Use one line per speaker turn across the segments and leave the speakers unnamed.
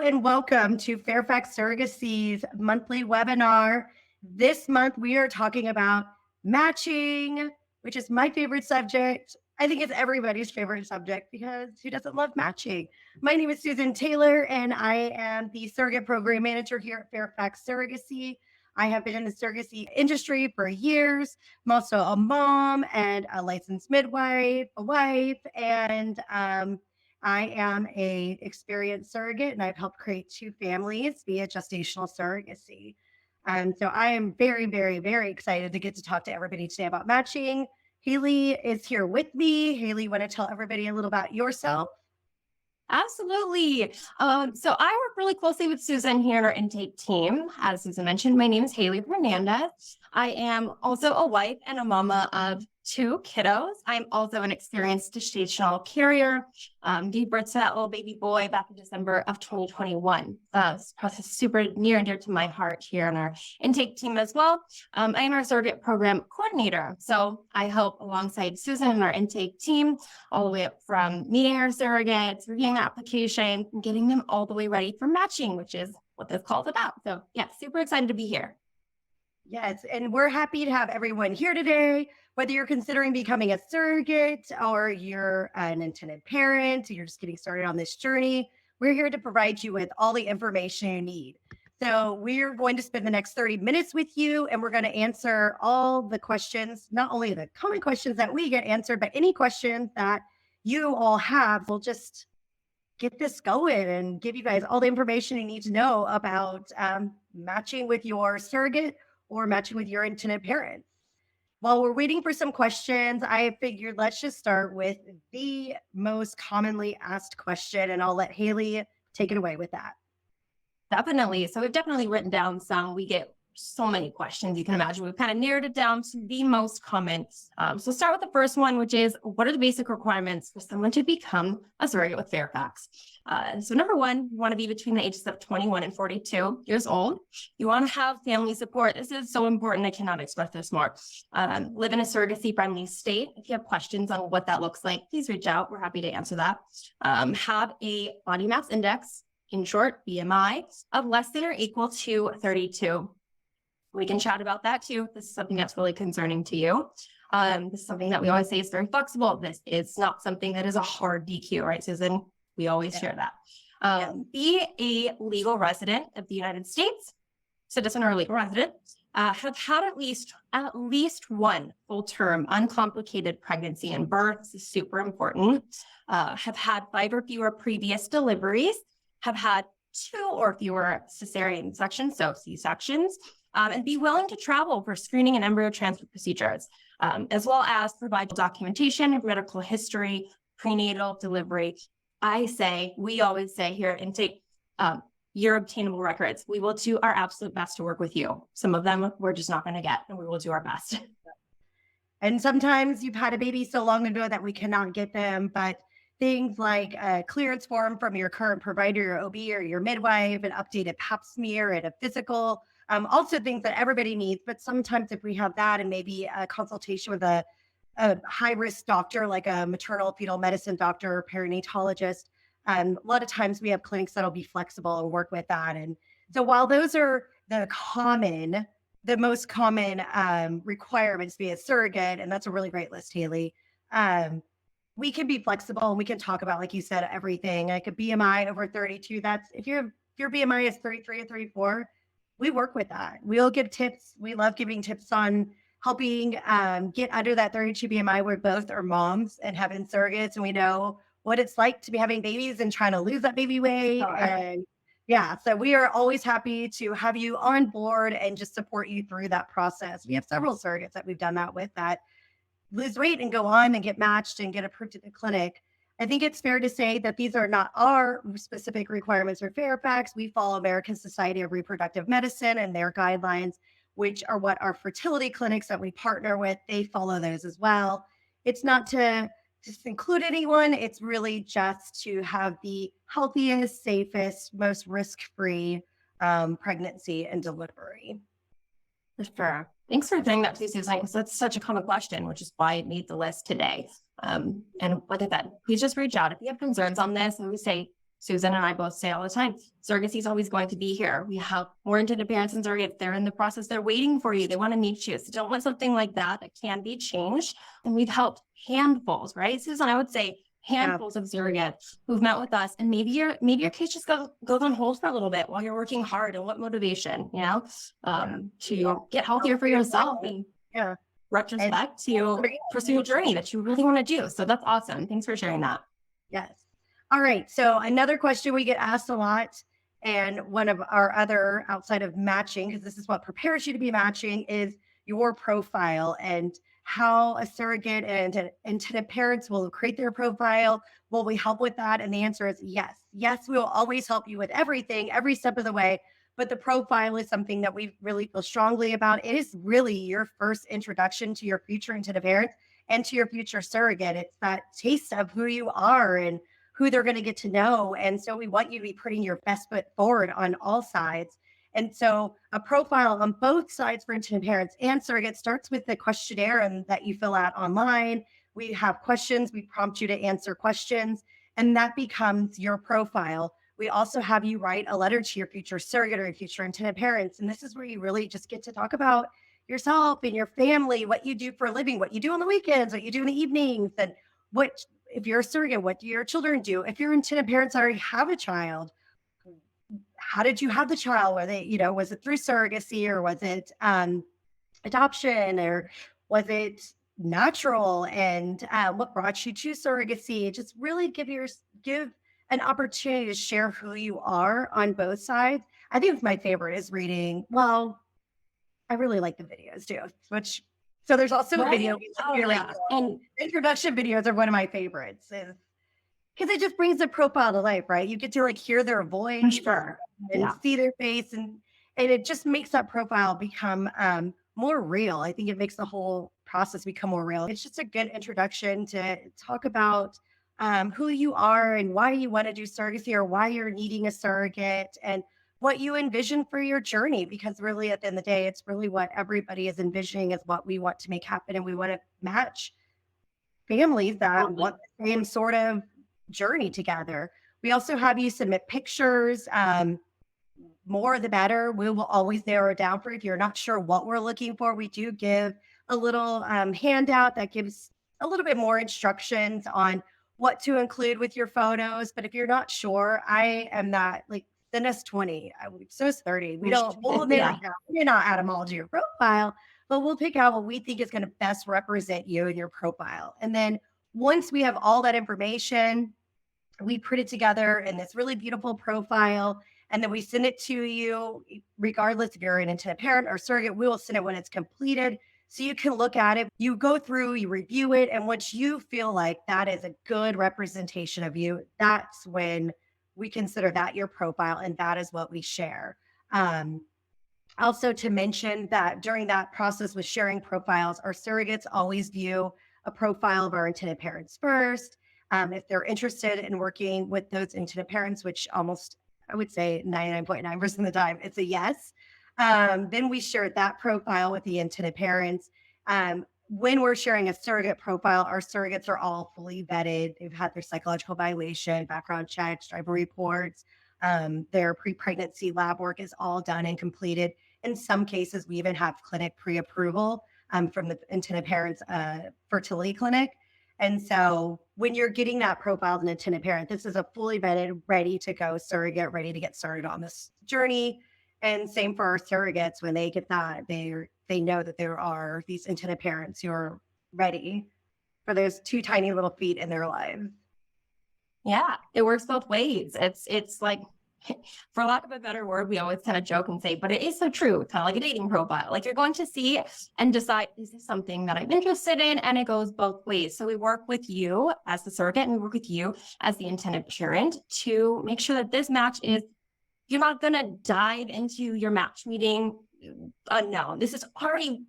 and welcome to Fairfax Surrogacy's monthly webinar. This month, we are talking about matching, which is my favorite subject. I think it's everybody's favorite subject because who doesn't love matching? My name is Susan Taylor, and I am the surrogate program manager here at Fairfax Surrogacy. I have been in the surrogacy industry for years. I'm also a mom and a licensed midwife, a wife, and I am a experienced surrogate, and I've helped create 2 families via gestational surrogacy. So I am very, very, very excited to get to talk to everybody today about matching. Haley is here with me. Haley, you want to tell everybody a little about yourself?
Absolutely. So I work really closely with Susan here in our intake team. As Susan mentioned, my name is Haley Hernandez. I am also a wife and a mama of 2 kiddos. I'm also an experienced gestational carrier. Gave birth to that little baby boy back in December of 2021. This process is super near and dear to my heart here on our intake team as well. I am our surrogate program coordinator. So I help alongside Susan and our intake team all the way up from meeting our surrogates, reviewing applications, and getting them all the way ready for matching, which is what this call is about. So yeah, super excited to be here.
Yes, and we're happy to have everyone here today, whether you're considering becoming a surrogate or you're an intended parent, or you're just getting started on this journey. We're here to provide you with all the information you need. So we're going to spend the next 30 minutes with you, and we're going to answer all the questions, not only the common questions that we get answered, but any questions that you all have. We'll just get this going and give you guys all the information you need to know about matching with your surrogate or matching with your intended parent. While we're waiting for some questions, I figured let's just start with the most commonly asked question, and I'll let Haley take it away with that.
Definitely. So we've definitely written down some. We get so many questions you can imagine. We've kind of narrowed it down to the most common. So start with the first one, which is, what are the basic requirements for someone to become a surrogate with Fairfax? So number one, you want to be between the ages of 21 and 42 years old. You want to have family support. This is so important. I cannot express this more. Live in a surrogacy-friendly state. If you have questions on what that looks like, please reach out. We're happy to answer that. Have a body mass index, in short, BMI, of less than or equal to 32. We can chat about that too. This is something that's really concerning to you. This is something that we always say is very flexible. This is not something that is a hard DQ, right, Susan? We always share that. Be a legal resident of the United States, citizen or legal resident. Have had at least one full-term uncomplicated pregnancy and birth. This is super important. Have had 5 or fewer previous deliveries. Have had 2 or fewer cesarean sections, so C-sections. And be willing to travel for screening and embryo transfer procedures, as well as provide documentation of medical history, prenatal delivery. We always say here at Intake, your obtainable records. We will do our absolute best to work with you. Some of them we're just not going to get, and we will do our best.
And sometimes you've had a baby so long ago that we cannot get them, but things like a clearance form from your current provider, your OB or your midwife, an updated pap smear and a physical, also things that everybody needs. But sometimes if we have that and maybe a consultation with a high-risk doctor, like a maternal fetal medicine doctor or perinatologist, a lot of times we have clinics that'll be flexible and work with that. And so while those are the most common requirements to be a surrogate, and that's a really great list, Haley, we can be flexible and we can talk about, like you said, everything. Like a BMI over 32, that's if your BMI is 33 or 34, we work with that. We'll give tips. We love giving tips on helping get under that 32 BMI. We're both are moms and having surrogates, and we know what it's like to be having babies and trying to lose that baby weight. And yeah, so we are always happy to have you on board and just support you through that process. We have several surrogates that we've done that with that lose weight and go on and get matched and get approved at the clinic. I think it's fair to say that these are not our specific requirements for Fairfax. We follow American Society of Reproductive Medicine and their guidelines, which are what our fertility clinics that we partner with, they follow those as well. It's not to just include anyone. It's really just to have the healthiest, safest, most risk-free pregnancy and delivery.
For sure. Thanks for doing that too, Susan, because that's such a common question, which is why it made the list today. And like I said, please just reach out if you have concerns on this. And we say Susan and I both say all the time, surrogacy is always going to be here. We have more intended parents and surrogates. They're in the process. They're waiting for you. They want to meet you. So don't want something like that that can be changed. And we've helped handfuls, right, Susan? I would say handfuls of surrogates who've met with us, and maybe your case just goes on hold for a little bit while you're working hard. And what motivation, to get healthier for yourself and retrospect to pursue a journey that you really want to do. So that's awesome. Thanks for sharing that.
Yes. All right. So another question we get asked a lot, and one of our other outside of matching, because this is what prepares you to be matching, is your profile and how a surrogate and intended parents will create their profile. Will we help with that? And the answer is yes. Yes, we will always help you with everything, every step of the way. But the profile is something that we really feel strongly about. It is really your first introduction to your future intended parent and to your future surrogate. It's that taste of who you are and who they're going to get to know. And so we want you to be putting your best foot forward on all sides. And so a profile on both sides for intended parents and surrogates starts with the questionnaire that you fill out online. We have questions. We prompt you to answer questions, and that becomes your profile. We also have you write a letter to your future surrogate or your future intended parents. And this is where you really just get to talk about yourself and your family, what you do for a living, what you do on the weekends, what you do in the evenings, and if you're a surrogate, what do your children do? If your intended parents already have a child, how did you have the child? Were they, was it through surrogacy, or was it adoption, or was it natural? And what brought you to surrogacy? Just really give an opportunity to share who you are on both sides. I think my favorite is reading. Well, I really like the videos too, so there's also a video. And introduction videos are one of my favorites, because it just brings the profile to life, right? You get to hear their voice and see their face, and it just makes that profile become more real. I think it makes the whole process become more real. It's just a good introduction to talk about who you are and why you want to do surrogacy, or why you're needing a surrogate, and what you envision for your journey, because really at the end of the day, it's really what everybody is envisioning is what we want to make happen. And we want to match families that want the same sort of journey together. We also have you submit pictures. More the better. We will always narrow it down for you. If you're not sure what we're looking for, we do give a little handout that gives a little bit more instructions on what to include with your photos. But if you're not sure, I am not thinnest 20. So is 30. We'll may not add them all to your profile, but we'll pick out what we think is going to best represent you and your profile. And then once we have all that information, we put it together in this really beautiful profile, and then we send it to you, regardless if you're an intended parent or surrogate. We will send it when it's completed, so you can look at it. You go through, you review it, and once you feel like that is a good representation of you, that's when we consider that your profile, and that is what we share. Also to mention that during that process with sharing profiles, our surrogates always view a profile of our intended parents first. If they're interested in working with those intended parents, which almost, I would say 99.9% of the time, it's a yes. Then we share that profile with the intended parents. When we're sharing a surrogate profile, our surrogates are all fully vetted. They've had their psychological evaluation, background checks, driver reports. Their pre-pregnancy lab work is all done and completed. In some cases, we even have clinic pre-approval from the intended parents' fertility clinic. And so when you're getting that profile as an intended parent, this is a fully vetted, ready to go surrogate, ready to get started on this journey. And same for our surrogates. When they get that, they know that there are these intended parents who are ready for those two tiny little feet in their lives.
Yeah, it works both ways. It's like, for lack of a better word, we always kind of joke and say, but it is so true. Kind of like a dating profile. Like, you're going to see and decide, is this something that I'm interested in? And it goes both ways. So we work with you as the surrogate, and we work with you as the intended parent to make sure that this match is, you're not going to dive into your match meeting unknown. This is already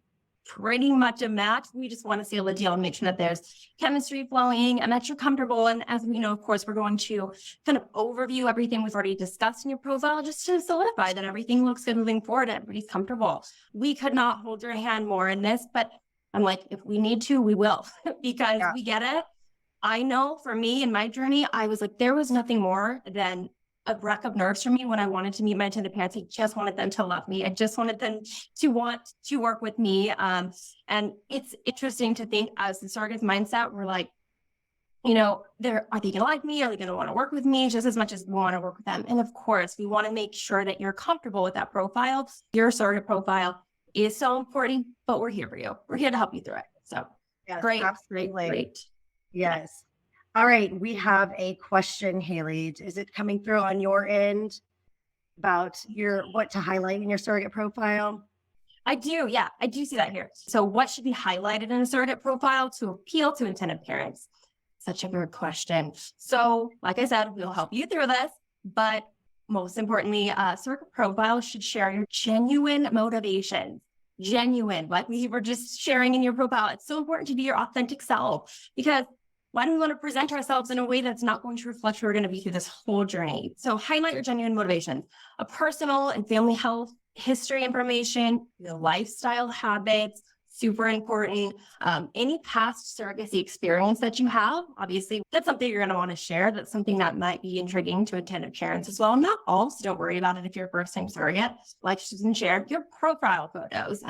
pretty much a match. We just want to seal the deal and make sure that there's chemistry flowing and that you're comfortable. And as we know, of course, we're going to kind of overview everything we've already discussed in your profile, just to solidify that everything looks good moving forward and everybody's comfortable. We could not hold your hand more in this, but I'm like, if we need to, we will, because we get it. I know for me in my journey, I was like, there was nothing more than a wreck of nerves for me when I wanted to meet my intended parents. I just wanted them to love me. I just wanted them to want to work with me. And it's interesting to think as the surrogate mindset, we're like, are they going to like me? Are they going to want to work with me just as much as we want to work with them? And of course, we want to make sure that you're comfortable with that profile. Your surrogate profile is so important, but we're here for you. We're here to help you through it. So
Yes,
great,
absolutely.
great.
Yes. All right. We have a question, Haley. Is it coming through on your end about what to highlight in your surrogate profile?
I do. Yeah, I do see that here. So what should be highlighted in a surrogate profile to appeal to intended parents? Such a good question. So like I said, we'll help you through this, but most importantly, surrogate profile should share your genuine motivations. Genuine, like we were just sharing in your profile. It's so important to be your authentic self, because why do we want to present ourselves in a way that's not going to reflect who we're going to be through this whole journey? So highlight your genuine motivations, a personal and family health history information, your lifestyle habits, super important. Any past surrogacy experience that you have, obviously, that's something you're going to want to share. That's something that might be intriguing to intended parents as well. Not all, so don't worry about it if you're a first-time surrogate. Like Susan shared, your profile photos,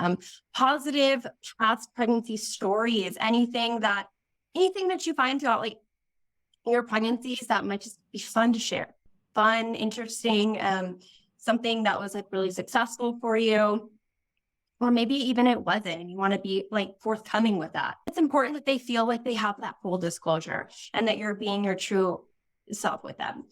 positive past pregnancy stories, anything that you find throughout like your pregnancies that might just be fun to share, fun, interesting, something that was like really successful for you. Or maybe even it wasn't, and you want to be like forthcoming with that. It's important that they feel like they have that full disclosure and that you're being your true self with them.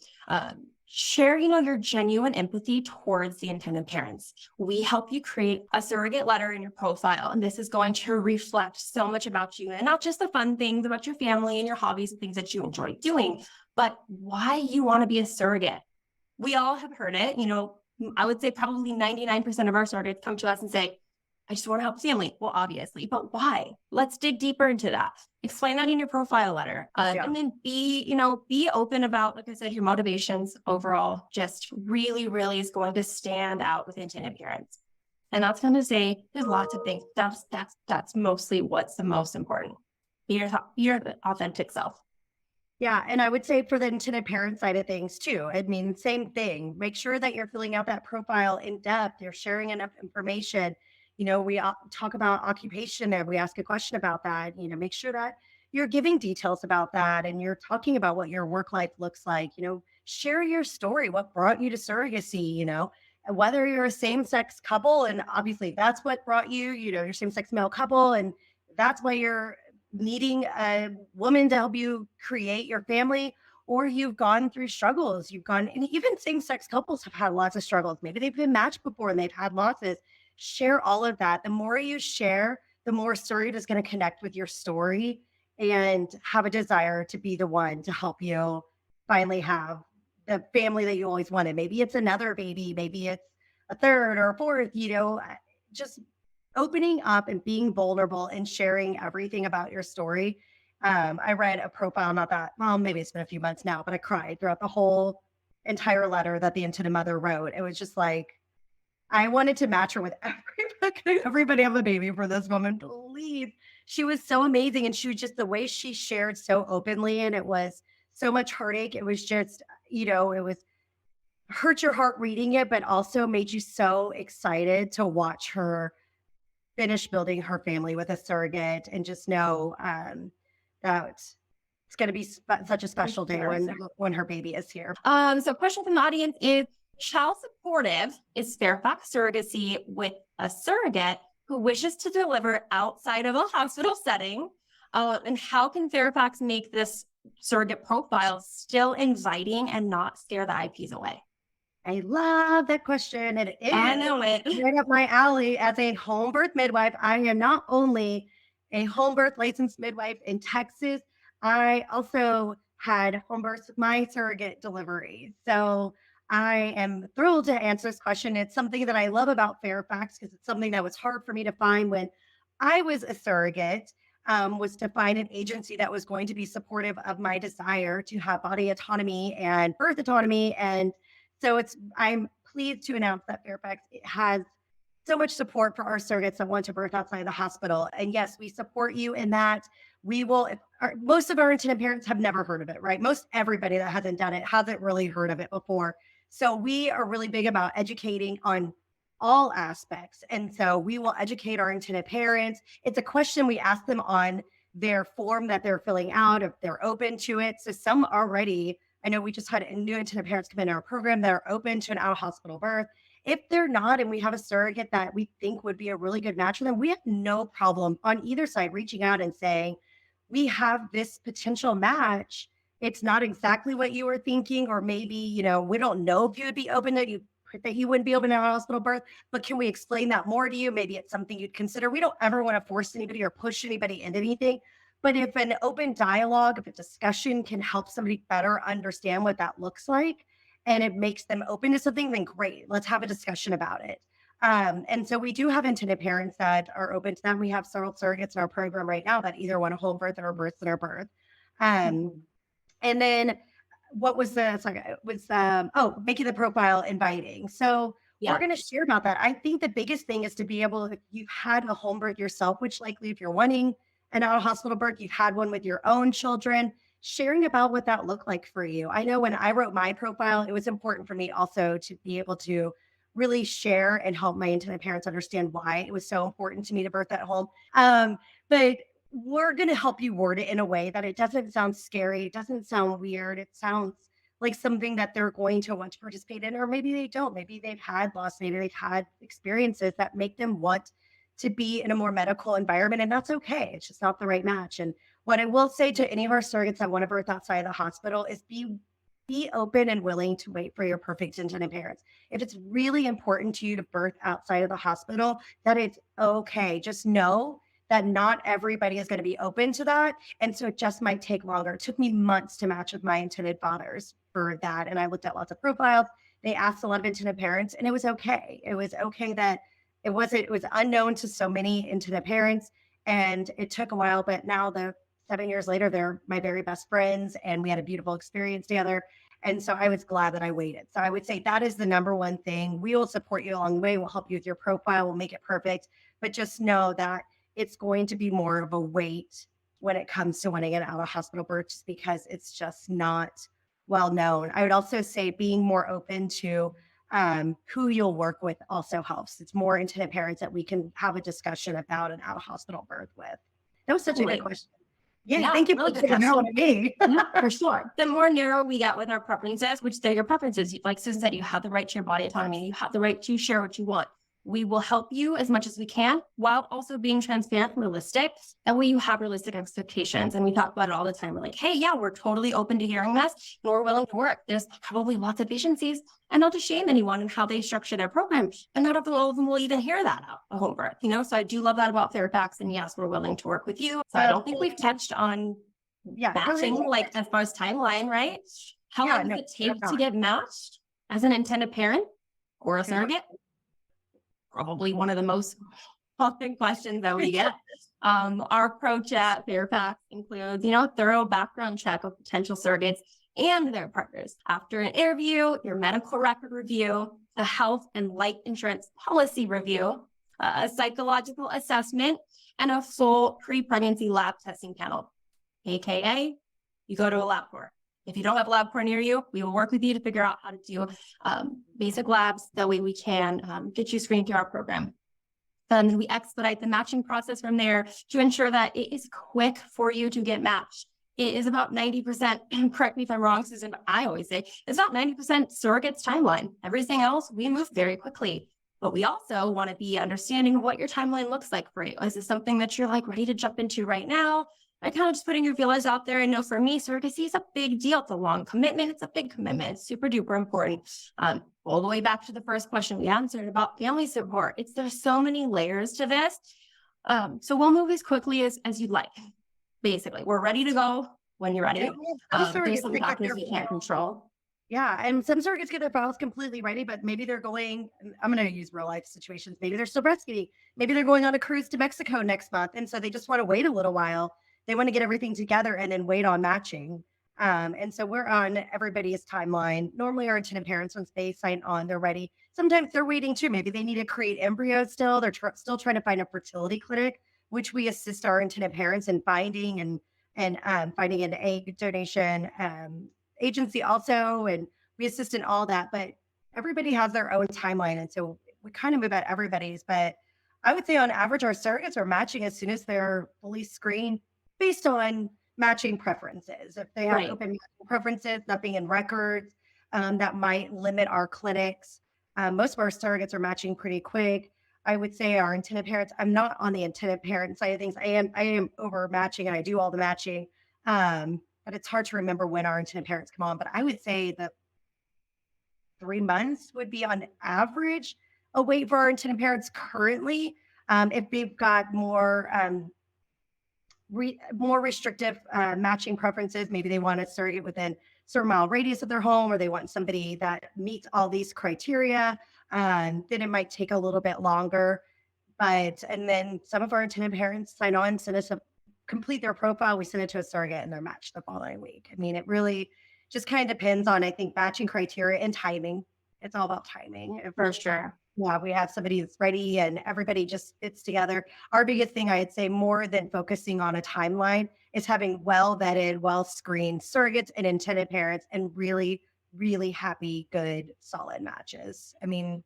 Share, your genuine empathy towards the intended parents. We help you create a surrogate letter in your profile, and this is going to reflect so much about you, and not just the fun things about your family and your hobbies and things that you enjoy doing, but why you want to be a surrogate. We all have heard it. I would say probably 99% of our surrogates come to us and say, I just want to help family. Well, obviously, but why? Let's dig deeper into that. Explain that in your profile letter. And then be open about, like I said, your motivations overall. Just really, really is going to stand out with intended parents. And that's going to say there's lots of things. That's mostly what's the most important. Be your authentic self.
Yeah. And I would say for the intended parent side of things too, I mean, same thing. Make sure that you're filling out that profile in depth. You're sharing enough information. We talk about occupation and we ask a question about that. Make sure that you're giving details about that and you're talking about what your work life looks like. Share your story, what brought you to surrogacy, and whether you're a same-sex couple. And obviously that's what brought you, your same-sex male couple. And that's why you're needing a woman to help you create your family, or you've gone through struggles. And even same-sex couples have had lots of struggles. Maybe they've been matched before and they've had losses. Share all of that. The more you share, the more surrogate is going to connect with your story and have a desire to be the one to help you finally have the family that you always wanted. Maybe it's another baby, maybe it's a third or a fourth, just opening up and being vulnerable and sharing everything about your story. I read a profile, maybe it's been a few months now, but I cried throughout the whole entire letter that the intended mother wrote. It was just like, I wanted to match her with everybody have a baby for this woman, please. She was so amazing. And she was just the way she shared so openly. And it was so much heartache. It was just, it was hurt your heart reading it, but also made you so excited to watch her finish building her family with a surrogate and just know that it's going to be such a special day when her baby is here.
So question from the audience is, how supportive is Fairfax Surrogacy with a surrogate who wishes to deliver outside of a hospital setting? And how can Fairfax make this surrogate profile still inviting and not scare the IPs away?
I love that question. And it is
I know it.
right up my alley. As a home birth midwife, I am not only a home birth licensed midwife in Texas, I also had home births with my surrogate delivery. So I am thrilled to answer this question. It's something that I love about Fairfax because it's something that was hard for me to find when I was a surrogate, was to find an agency that was going to be supportive of my desire to have body autonomy and birth autonomy. And so I'm pleased to announce that Fairfax has so much support for our surrogates that want to birth outside the hospital. And yes, we support you in that. most of our intended parents have never heard of it, right? Most everybody that hasn't done it hasn't really heard of it before. So we are really big about educating on all aspects. And so we will educate our intended parents. It's a question we ask them on their form that they're filling out, if they're open to it. So some already, I know we just had new intended parents come in our program that are open to an out of hospital birth. If they're not, and we have a surrogate that we think would be a really good match for them, we have no problem on either side reaching out and saying, we have this potential match. It's not exactly what you were thinking, or maybe, we don't know if you would be open that you wouldn't be open to a hospital birth, but can we explain that more to you? Maybe it's something you'd consider. We don't ever want to force anybody or push anybody into anything. But if an open dialogue, if a discussion can help somebody better understand what that looks like, and it makes them open to something, then great, let's have a discussion about it. And so we do have intended parents that are open to that. We have several surrogates in our program right now that either want a home birth or a birth center birth. And then what was making the profile inviting. So we're going to share about that. I think the biggest thing is to be able, if you've had a home birth yourself, which likely if you're wanting an out of hospital birth, you've had one with your own children, sharing about what that looked like for you. I know when I wrote my profile, it was important for me also to be able to really share and help my intended parents understand why it was so important to me to birth at home. But we're going to help you word it in a way that it doesn't sound scary. It doesn't sound weird. It sounds like something that they're going to want to participate in, or maybe they don't. Maybe they've had loss. Maybe they've had experiences that make them want to be in a more medical environment. And that's okay. It's just not the right match. And what I will say to any of our surrogates that want to birth outside of the hospital is be open and willing to wait for your perfect intended parents. If it's really important to you to birth outside of the hospital, that it's okay. Just know that not everybody is going to be open to that. And so it just might take longer. It took me months to match with my intended fathers for that. And I looked at lots of profiles. They asked a lot of intended parents, and it was okay. It was okay that it was unknown to so many intended parents. And it took a while, but now 7 years later, they're my very best friends, and we had a beautiful experience together. And so I was glad that I waited. So I would say that is the number one thing. We will support you along the way. We'll help you with your profile. We'll make it perfect. But just know that it's going to be more of a wait when it comes to wanting an out of hospital birth, just because it's just not well known. I would also say being more open to who you'll work with also helps. It's more intended parents that we can have a discussion about an out of hospital birth with. That was such a good question. Yeah, thank you
really
for
good
taking out me.
For sure. The more narrow we get with our preferences, which they're your preferences, like Susan said, you have the right to your body autonomy. You have the right to share what you want. We will help you as much as we can while also being transparent and realistic. That way you have realistic expectations. And we talk about it all the time. We're like, hey, yeah, we're totally open to hearing this and we're willing to work. There's probably lots of agencies, and not to shame anyone in how they structure their program. And not all of them will even hear that out a home birth, So I do love that about Fairfax. And yes, we're willing to work with you. So I don't think we've touched on matching, like as far as timeline, right? How long does it take to get matched as an intended parent or a surrogate? Probably one of the most common questions that we get. Our approach at Fairfax includes, thorough background check of potential surrogates and their partners. After an interview, your medical record review, a health and life insurance policy review, a psychological assessment, and a full pre-pregnancy lab testing panel. AKA, you go to a LabCorp. If you don't have a LabCorp near you, we will work with you to figure out how to do basic labs. That way we can get you screened through our program. Then we expedite the matching process from there to ensure that it is quick for you to get matched. It is about 90%, and correct me if I'm wrong, Susan, but I always say it's about 90% surrogates timeline. Everything else, we move very quickly. But we also want to be understanding of what your timeline looks like for you. Is this something that you're ready to jump into right now? I kind of just putting your feelers out there. I know for me, surrogacy is a big deal. It's a long commitment. It's a big commitment. It's super duper important. All the way back to the first question we answered about family support. There's so many layers to this. So we'll move as quickly as you'd like. Basically, we're ready to go when you're ready. There's some factors we can't control.
Yeah, and some surrogates get their files completely ready, but maybe they're going, I'm going to use real life situations. Maybe they're still breastfeeding. Maybe they're going on a cruise to Mexico next month. And so they just want to wait a little while. They want to get everything together and then wait on matching. And so we're on everybody's timeline. Normally our intended parents, once they sign on, they're ready. Sometimes they're waiting too. Maybe they need to create embryos still. They're still trying to find a fertility clinic which we assist our intended parents in finding and finding an egg donation agency also, and we assist in all that. But everybody has their own timeline, and so we kind of move at everybody's. But I would say on average, our surrogates are matching as soon as they're fully screened based on matching preferences. If they have
Right.
open matching preferences, nothing in records, that might limit our clinics. Most of our surrogates are matching pretty quick. I would say our intended parents, I'm not on the intended parent side of things. I am over matching and I do all the matching. But it's hard to remember when our intended parents come on. But I would say that 3 months would be on average a wait for our intended parents currently. If they've got more restrictive matching preferences, maybe they want a surrogate within a certain mile radius of their home, or they want somebody that meets all these criteria, then it might take a little bit longer. And then some of our intended parents sign on, send us complete their profile. We send it to a surrogate and they're matched the following week. I mean, it really just kind of depends on, I think, matching criteria and timing. It's all about timing.
For sure.
Yeah, we have somebody that's ready and everybody just fits together. Our biggest thing, I'd say, more than focusing on a timeline, is having well vetted, well screened surrogates and intended parents and really, really happy, good, solid matches. I mean,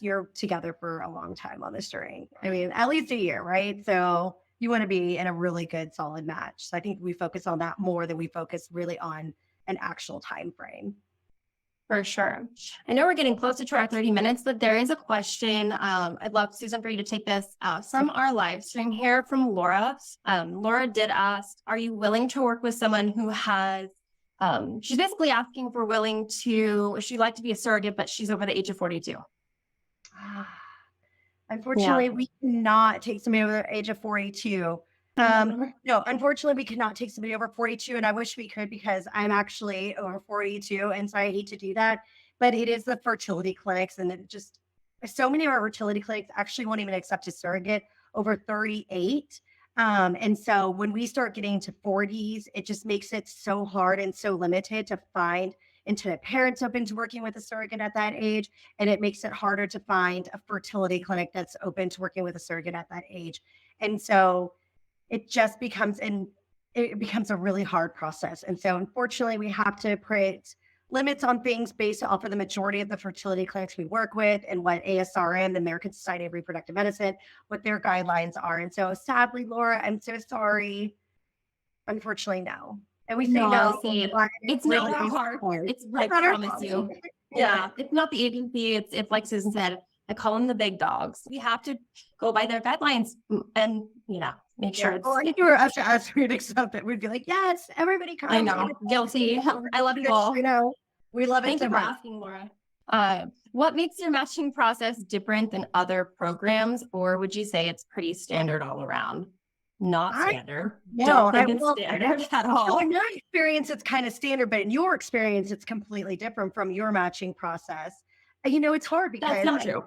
you're together for a long time on this journey. I mean, at least a year, right? So you want to be in a really good, solid match. So I think we focus on that more than we focus really on an actual time frame.
For sure. I know we're getting closer to our 30 minutes, but there is a question. I'd love, Susan, for you to take this from our live stream here from Laura. Laura did ask, are you willing to work with someone who has, she's basically asking if she'd like to be a surrogate, but she's over the age of 42.
Unfortunately, we cannot take somebody over the age of 42. No, unfortunately, we cannot take somebody over 42, and I wish we could, because I'm actually over 42, and so I hate to do that. But it is the fertility clinics, and it just, so many of our fertility clinics actually won't even accept a surrogate over 38. And so when we start getting to 40s, it just makes it so hard and so limited to find intended parents open to working with a surrogate at that age. And it makes it harder to find a fertility clinic that's open to working with a surrogate at that age. And so it just becomes a really hard process. And so unfortunately, we have to put limits on things based off of the majority of the fertility clinics we work with and what ASRM, the American Society of Reproductive Medicine, what their guidelines are. And so sadly, Laura, I'm so sorry. Unfortunately, no. And we say no.
It's really not hard. It's I promise you. Yeah, it's not the agency. It's like Susan said, I call them the big dogs. We have to go by their guidelines and, make sure it's.
Well, if you were up to us, we'd accept it. We'd be like, yes, everybody come.
I know. Guilty. I love you all.
We love it.
Thank you for asking, Laura. What makes your matching process different than other programs, or would you say it's pretty standard all around? Not standard.
No,
don't think it's standard at all.
In my experience, it's kind of standard, but in your experience, it's completely different from your matching process. It's hard because
that's not true.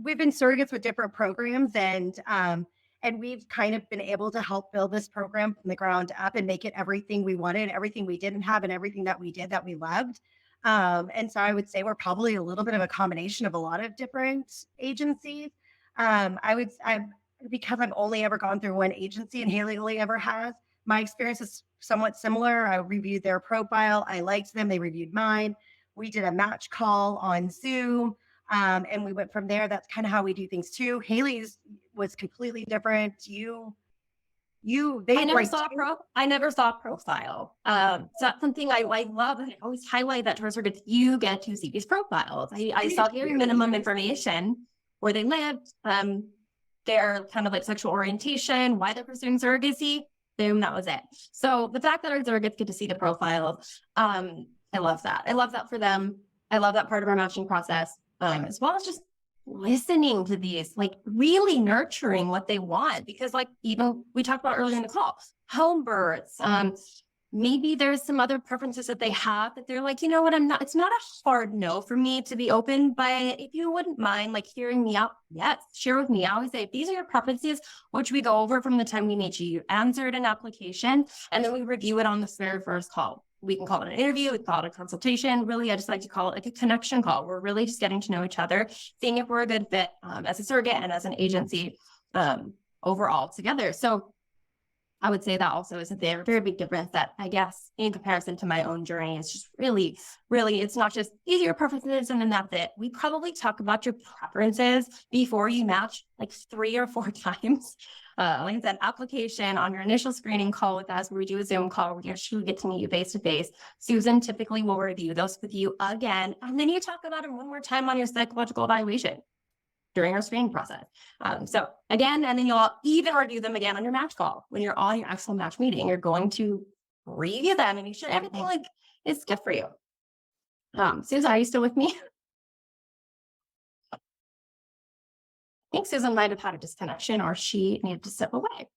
We've been surrogates with different programs, and we've kind of been able to help build this program from the ground up and make it everything we wanted, everything we didn't have, and everything that we did that we loved. And so I would say we're probably a little bit of a combination of a lot of different agencies. Because I've only ever gone through one agency and Haley only ever has, my experience is somewhat similar. I reviewed their profile. I liked them. They reviewed mine. We did a match call on Zoom, and we went from there. That's kind of how we do things too. Haley's was completely different. I
never saw a profile. So that's something I love. And I always highlight that to our surrogates. You get to see these profiles. I saw very minimum information, where they lived, their kind of like sexual orientation, why they're pursuing surrogacy. Boom, that was it. So the fact that our surrogates get to see the profile, I love that. I love that for them. I love that part of our matching process, as well as just listening to these, like really nurturing what they want. Because like even we talked about earlier in the call, home births, maybe there's some other preferences that they have that they're like, it's not a hard no for me to be open, but if you wouldn't mind like hearing me out, yes, share with me. I always say, if these are your preferences, which we go over from the time we meet you, answered an application, and then we review it on the very first call. We can call it an interview, we can call it a consultation. Really, I just like to call it like a connection call. We're really just getting to know each other, seeing if we're a good fit as a surrogate and as an agency. overall together. So I would say that also is a very, very big difference that I guess in comparison to my own journey is just really, really, it's not just these are your preferences and then that's it. We probably talk about your preferences before you match like 3 or 4 times. Like I said, application on your initial screening call with us, where we do a Zoom call, we actually get to meet you face to face. Susan typically will review those with you again. And then you talk about them one more time on your psychological evaluation during our screening process. So again, and then you'll even review them again on your match call. When you're on your actual match meeting, you're going to review them and make sure everything like is good for you. Susan, are you still with me? I think Susan might have had a disconnection or she needed to step away.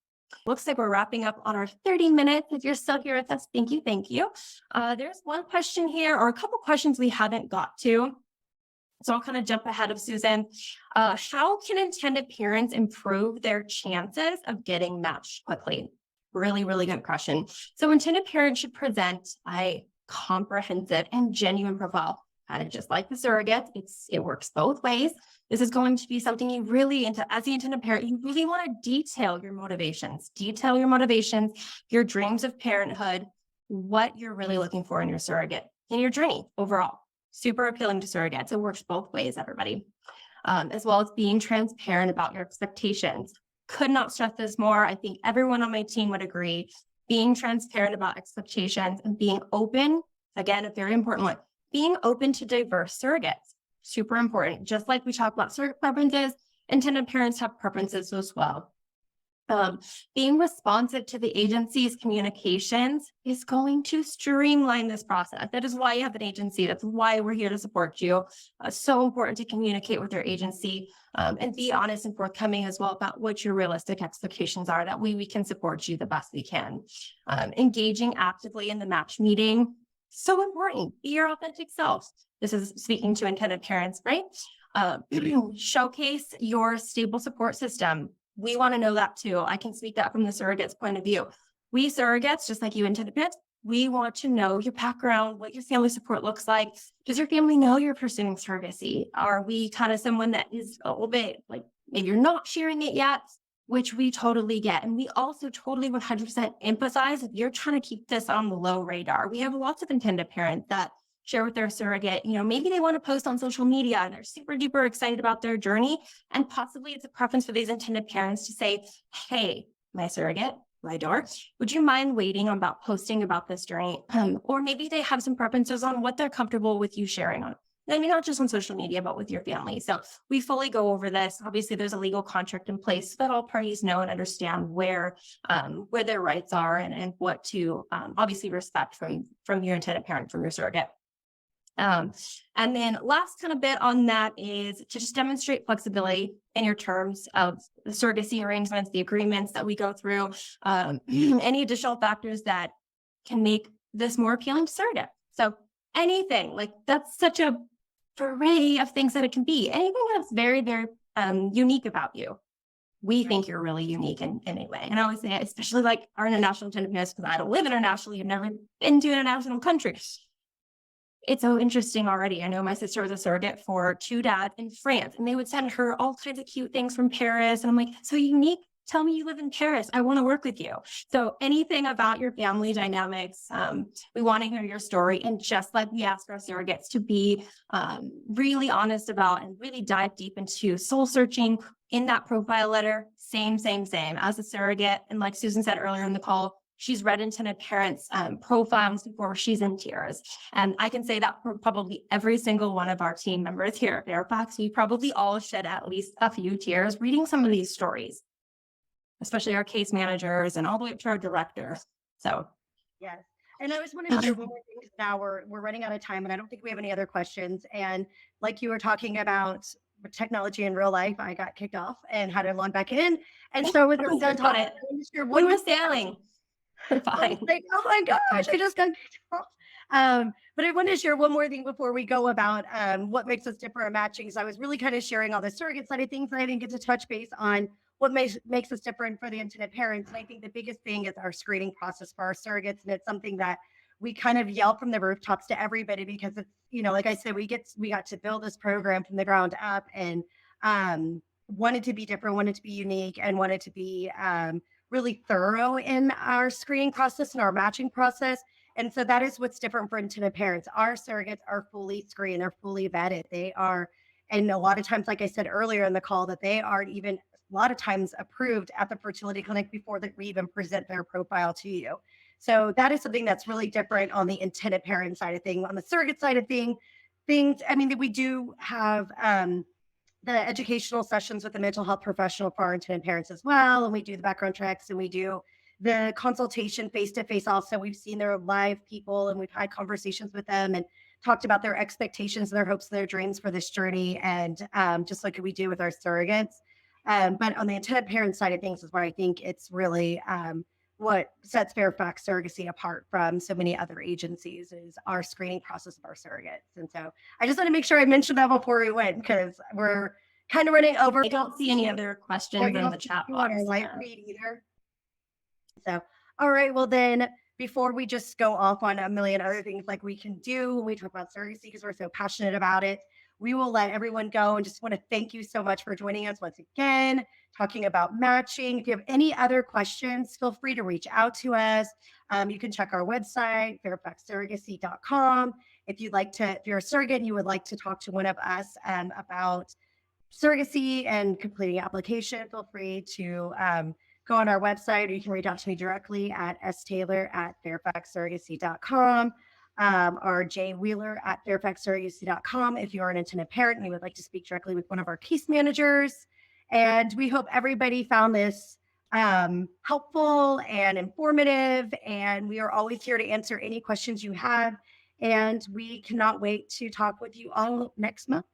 Looks like we're wrapping up on our 30 minutes. If you're still here with us, thank you, thank you. There's one question here or a couple questions we haven't got to. So I'll kind of jump ahead of Susan. How can intended parents improve their chances of getting matched quickly? Really, really good question. So intended parents should present a comprehensive and genuine profile. Kind of just like the surrogate, it works both ways. This is going to be something you really, as the intended parent, you really want to detail your motivations, your dreams of parenthood, what you're really looking for in your surrogate, in your journey overall. Super appealing to surrogates. It works both ways, everybody. As well as being transparent about your expectations. Could not stress this more. I think everyone on my team would agree. Being transparent about expectations and being open, again, a very important one, being open to diverse surrogates. Super important. Just like we talk about surrogate preferences, intended parents have preferences as well. Being responsive to the agency's communications is going to streamline this process. That is why you have an agency. That's why we're here to support you. So important to communicate with your agency and be honest and forthcoming as well about what your realistic expectations are. That way we can support you the best we can. Engaging actively in the match meeting, so important. Be your authentic self. This is speaking to intended parents, right? Showcase your stable support system. We want to know that too. I can speak that from the surrogate's point of view. We surrogates, just like you intended parents, we want to know your background, what your family support looks like. Does your family know you're pursuing surrogacy? Are we kind of someone that is a little bit like, maybe you're not sharing it yet, which we totally get. And we also totally 100% emphasize if you're trying to keep this on the low radar. We have lots of intended parents that share with their surrogate, maybe they want to post on social media and they're super duper excited about their journey. And possibly it's a preference for these intended parents to say, hey, my surrogate, my door, would you mind waiting about posting about this journey? Or maybe they have some preferences on what they're comfortable with you sharing on. I mean, not just on social media, but with your family. So we fully go over this. Obviously, there's a legal contract in place so that all parties know and understand where their rights are and what to obviously respect from your intended parent, from your surrogate. And then last kind of bit on that is to just demonstrate flexibility in your terms of the surrogacy arrangements, the agreements that we go through, any additional factors that can make this more appealing to surrogate. So anything like that's such a array of things that it can be. Anything that's very, very unique about you. We think you're really unique in any way. And I always say, especially like our international intended parents, because I don't live internationally, I've never been to an international country. It's so interesting already. I know my sister was a surrogate for 2 dads in France, and they would send her all kinds of cute things from Paris. And I'm like, so unique. Tell me you live in Paris. I want to work with you. So anything about your family dynamics, we want to hear your story. And just like we ask our surrogates to be really honest about and really dive deep into soul searching in that profile letter, same as a surrogate. And like Susan said earlier in the call, she's read intended parents' profiles before she's in tears. And I can say that for probably every single one of our team members here at Fairfax, we probably all shed at least a few tears reading some of these stories, especially our case managers and all the way up to our director. So,
yes. And I just want to share one more thing because now we're running out of time and I don't think we have any other questions. And like you were talking about technology in real life, I got kicked off and had to log back in. And so with
we were sailing. Fine.
Like, oh my gosh, I just got kicked off. But I want to share one more thing before we go about what makes us different in matching. So I was really kind of sharing all the surrogate side of things, and I didn't get to touch base on what makes us different for the intended parents. And I think the biggest thing is our screening process for our surrogates. And it's something that we kind of yell from the rooftops to everybody because it's, like I said, we got to build this program from the ground up. And wanted to be different, wanted to be unique, and wanted to be really thorough in our screening process and our matching process. And so that is what's different for intended parents. Our surrogates are fully screened, they're fully vetted. They are, and a lot of times, like I said earlier in the call, that they aren't even a lot of times approved at the fertility clinic before that we even present their profile to you. So that is something that's really different on the intended parent side of things. On the surrogate side of things, I mean, we do have the educational sessions with the mental health professional for our intended parents as well. And we do the background checks and we do the consultation face to face. Also, we've seen their live people and we've had conversations with them and talked about their expectations, their hopes, their dreams for this journey. And just like we do with our surrogates. But on the intended parent side of things is where I think it's really what sets Fairfax Surrogacy apart from so many other agencies is our screening process of our surrogates. And so I just want to make sure I mentioned that before we went because we're kind of running over.
I don't see any other questions in the chat box.
On our live feed either. So, all right. Well, then before we just go off on a million other things like we can do when we talk about surrogacy because we're so passionate about it, we will let everyone go and just want to thank you so much for joining us once again, talking about matching. If you have any other questions, feel free to reach out to us. You can check our website, fairfaxsurrogacy.com. If you're a surrogate and you would like to talk to one of us about surrogacy and completing application, feel free to go on our website or you can reach out to me directly at staylor@fairfaxsurrogacy.com. Or Jay Wheeler at fairfaxsurrogacy.com if you're an intended parent and you would like to speak directly with one of our case managers. And we hope everybody found this helpful and informative. And we are always here to answer any questions you have. And we cannot wait to talk with you all next month.